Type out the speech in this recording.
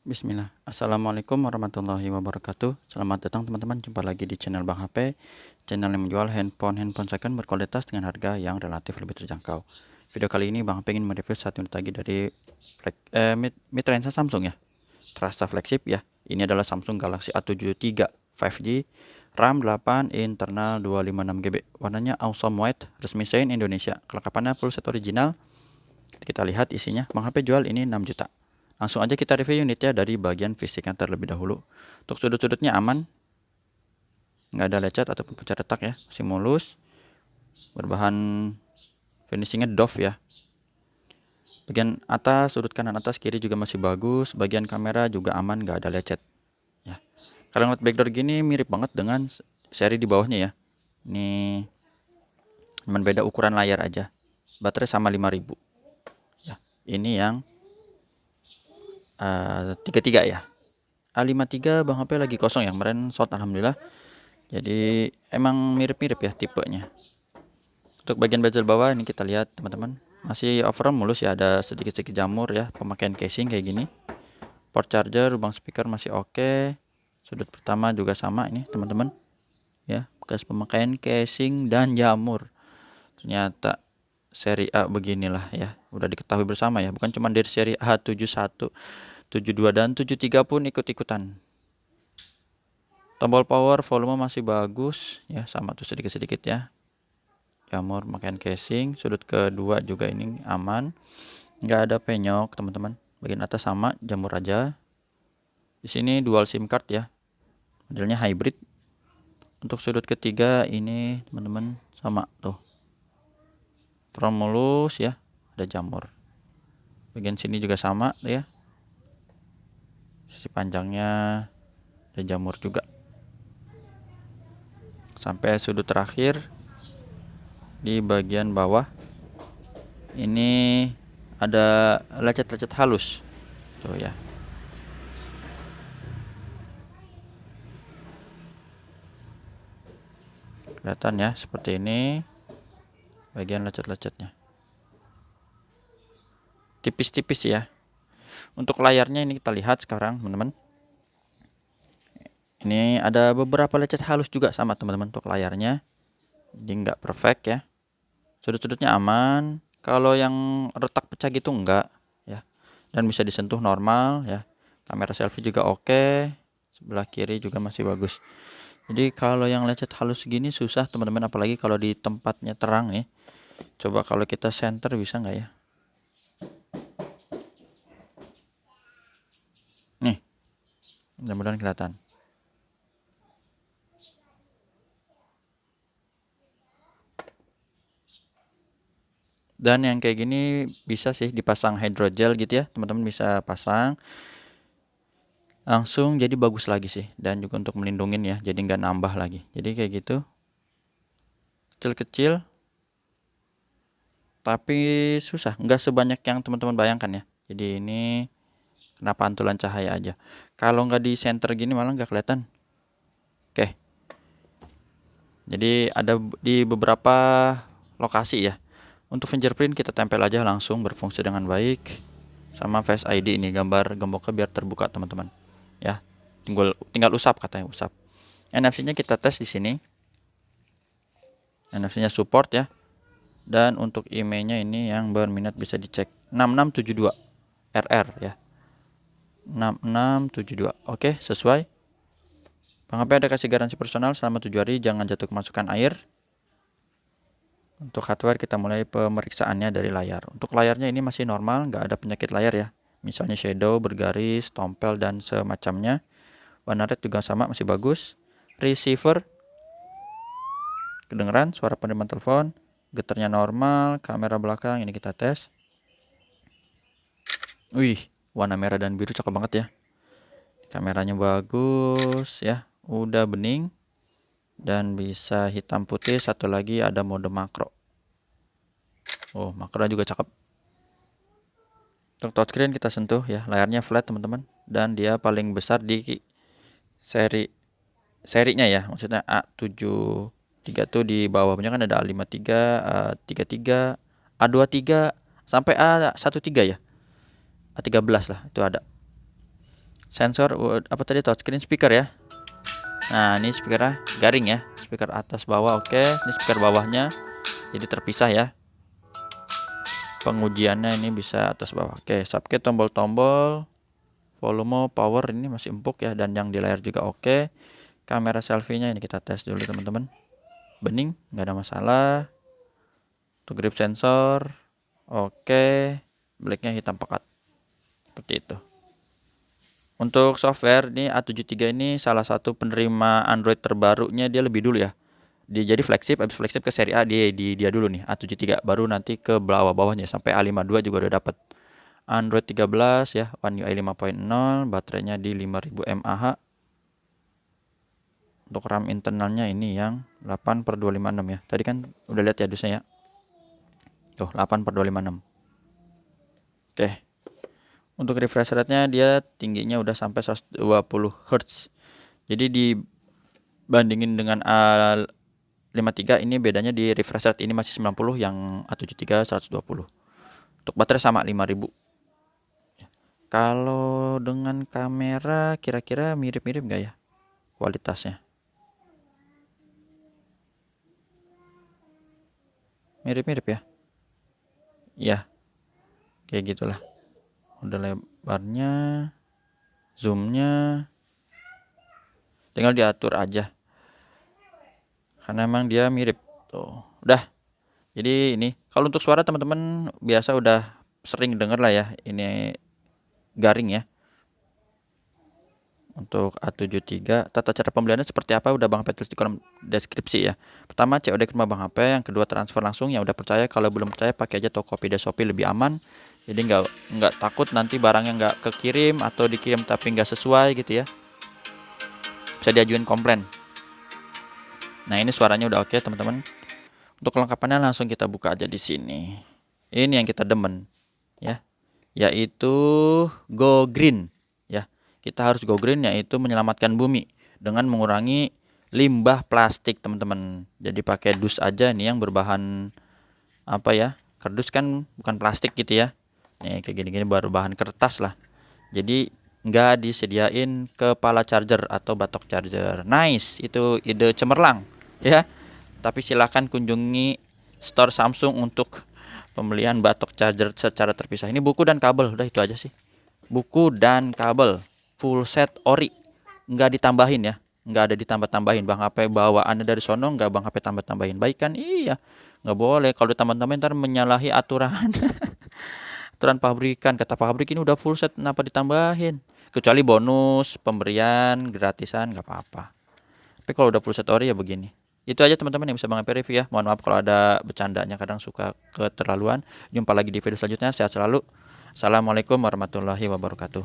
Bismillah. Assalamualaikum warahmatullahi wabarakatuh. Selamat datang teman-teman. Jumpa lagi di channel Bang HP. Channel yang menjual handphone second berkualitas dengan harga yang relatif lebih terjangkau. Video kali ini Bang HP ingin mereview satu unit lagi dari mid-range Samsung ya. Terasa flagship ya. Ini adalah Samsung Galaxy A73 5G, RAM 8, internal 256GB. Warnanya awesome white, resmi Shein Indonesia. Kelengkapannya full set original. Kita lihat isinya. Bang HP jual ini 6 juta. Langsung aja kita review unitnya dari bagian fisiknya terlebih dahulu. Untuk sudut-sudutnya aman, nggak ada lecet ataupun pecah retak ya, masih mulus. Berbahan finishingnya doff ya. Bagian atas, sudut kanan atas kiri juga masih bagus. Bagian kamera juga aman, nggak ada lecet. Ya. Kalau ngeliat backdoor gini mirip banget dengan seri di bawahnya ya. Ini cuman beda ukuran layar aja. Baterai sama 5000. Ya. Ini yang 33 ya. A53 Bang HP lagi kosong ya, kemarin sold alhamdulillah. Jadi emang mirip-mirip ya tipenya. Untuk bagian bezel bawah ini kita lihat teman-teman, masih overall mulus ya, ada sedikit-sedikit jamur ya, pemakaian casing kayak gini. Port charger, lubang speaker masih oke. Sudut pertama juga sama ini teman-teman. Ya, bekas pemakaian casing dan jamur. Ternyata seri A beginilah ya, udah diketahui bersama ya, bukan cuma dari seri A71, 72 dan 73 pun ikut-ikutan. Tombol power volume masih bagus ya, sama tuh sedikit-sedikit ya. Jamur pakaian casing. Sudut kedua juga ini aman, nggak ada penyok teman-teman. Bagian atas sama, jamur aja. Di sini dual SIM card ya, modelnya hybrid. Untuk sudut ketiga ini teman-teman sama tuh, front mulus ya, ada jamur. Bagian sini juga sama ya, sisi panjangnya ada jamur juga. Sampai sudut terakhir di bagian bawah ini ada lecet-lecet halus tuh ya. Kelihatan ya, seperti ini bagian lecet-lecetnya, tipis-tipis ya. Untuk layarnya ini kita lihat sekarang teman-teman, ini ada beberapa lecet halus juga sama teman-teman untuk layarnya, jadi nggak perfect ya. Sudut-sudutnya aman, kalau yang retak pecah gitu enggak ya, dan bisa disentuh normal ya. Kamera selfie juga oke, sebelah kiri juga masih bagus. Jadi kalau yang lecet halus gini susah teman-teman, apalagi kalau di tempatnya terang nih. Coba kalau kita center bisa nggak ya? Nih, mudah-mudahan kelihatan. Dan yang kayak gini bisa sih dipasang hydrogel gitu ya, teman-teman bisa pasang langsung jadi bagus lagi sih. Dan juga untuk melindungin ya, jadi nggak nambah lagi. Jadi kayak gitu, kecil-kecil tapi susah, nggak sebanyak yang teman-teman bayangkan ya. Jadi ini kena pantulan cahaya aja. Kalau nggak di center gini malah nggak kelihatan. Oke, jadi ada di beberapa lokasi ya. Untuk fingerprint kita tempel aja langsung, berfungsi dengan baik. Sama Face ID ini, gambar gemboknya biar terbuka teman-teman ya. Tinggal usap, katanya usap. NFC-nya kita tes di sini. NFC-nya support ya. Dan untuk IMEI-nya ini yang berminat bisa dicek, 6672 RR ya. 6672. Oke, sesuai. Bang HP ada kasih garansi personal selama 7 hari, jangan jatuh kemasukan air. Untuk hardware kita mulai pemeriksaannya dari layar. Untuk layarnya ini masih normal, nggak ada penyakit layar ya. Misalnya shadow, bergaris, tompel, dan semacamnya. Warna red juga sama, masih bagus. Receiver kedengeran, suara penerimaan telepon. Getarnya normal, kamera belakang ini kita tes. Wih, warna merah dan biru cakep banget ya. Kameranya bagus ya, udah bening. Dan bisa hitam putih. Satu lagi ada mode makro. Oh, makro juga cakep. Untuk touchscreen kita sentuh ya, layarnya flat teman-teman, dan dia paling besar di serinya ya, maksudnya A73 tuh di bawahnya kan ada A53, A33, A23 sampai A13 ya, A13 lah itu ada. Sensor apa tadi, touchscreen, speaker ya. Nah ini speakernya garing ya, speaker atas bawah. Oke, ini speaker bawahnya jadi terpisah ya. Pengujiannya ini bisa atas bawah. Oke, subkey, tombol-tombol, volume, power ini masih empuk ya, dan yang di layar juga oke. Kamera selfie-nya ini kita tes dulu teman-teman. Bening, nggak ada masalah. Untuk grip sensor oke, blacknya hitam pekat seperti itu. Untuk software ini A73 ini salah satu penerima Android terbarunya, dia lebih dulu ya. Dia jadi flagship, habis flagship ke seri A dia dulu nih A73, baru nanti ke bawah-bawahnya sampai A52 juga udah dapat. Android 13 ya, One UI 5.0, baterainya di 5000 mAh. Untuk RAM internalnya ini yang 8/256 ya. Tadi kan udah lihat ya dusnya ya. Tuh 8/256. Oke. Untuk refresh rate-nya dia tingginya udah sampai 120 Hz. Jadi dibandingin dengan A53 ini bedanya di refresh rate, ini masih 90, yang A73 120. Untuk baterai sama 5000. Kalau dengan kamera kira-kira mirip-mirip gak ya kualitasnya? Mirip-mirip ya. Ya, kayak gitulah. Udah lebarnya, zoomnya tinggal diatur aja, karena emang dia mirip tuh. Udah. Jadi ini kalau untuk suara teman-teman biasa udah sering denger lah ya, ini garing ya. Untuk A73 tata cara pembeliannya seperti apa udah Bang Hape tulis di kolom deskripsi ya. Pertama COD ke rumah Bang Hape, yang kedua transfer langsung. Yang udah percaya, kalau belum percaya pakai aja Tokopedia, Shopee, lebih aman. Jadi nggak takut nanti barangnya nggak kekirim atau dikirim tapi nggak sesuai gitu ya. Bisa diajuin komplain. Nah ini suaranya udah oke teman-teman. Untuk kelengkapannya langsung kita buka aja di sini. Ini yang kita demen ya, yaitu Go Green ya. Kita harus go green, yaitu menyelamatkan bumi dengan mengurangi limbah plastik teman-teman. Jadi pakai dus aja nih yang berbahan apa ya, kardus kan bukan plastik gitu ya. Nih kayak gini-gini berbahan kertas lah. Jadi nggak disediain kepala charger atau batok charger. Nice, itu ide cemerlang ya. Tapi silahkan kunjungi store Samsung untuk pembelian batok charger secara terpisah. Ini buku dan kabel, udah itu aja sih. Buku dan kabel full set ori, nggak ditambahin ya, nggak ada ditambah-tambahin. Bang Hape bawaannya dari sono, nggak Bang Hape tambah-tambahin. Baik kan? Iya, nggak boleh. Kalau ditambah-tambahin ntar menyalahi aturan. Aturan pabrikan, kata pabrik ini udah full set, kenapa ditambahin? Kecuali bonus pemberian gratisan nggak apa-apa. Tapi kalau udah full set ori ya begini. Itu aja teman-teman yang bisa Bang Hape review ya. Mohon maaf kalau ada bercandanya, kadang suka keterlaluan. Jumpa lagi di video selanjutnya. Sehat selalu. Assalamualaikum warahmatullahi wabarakatuh.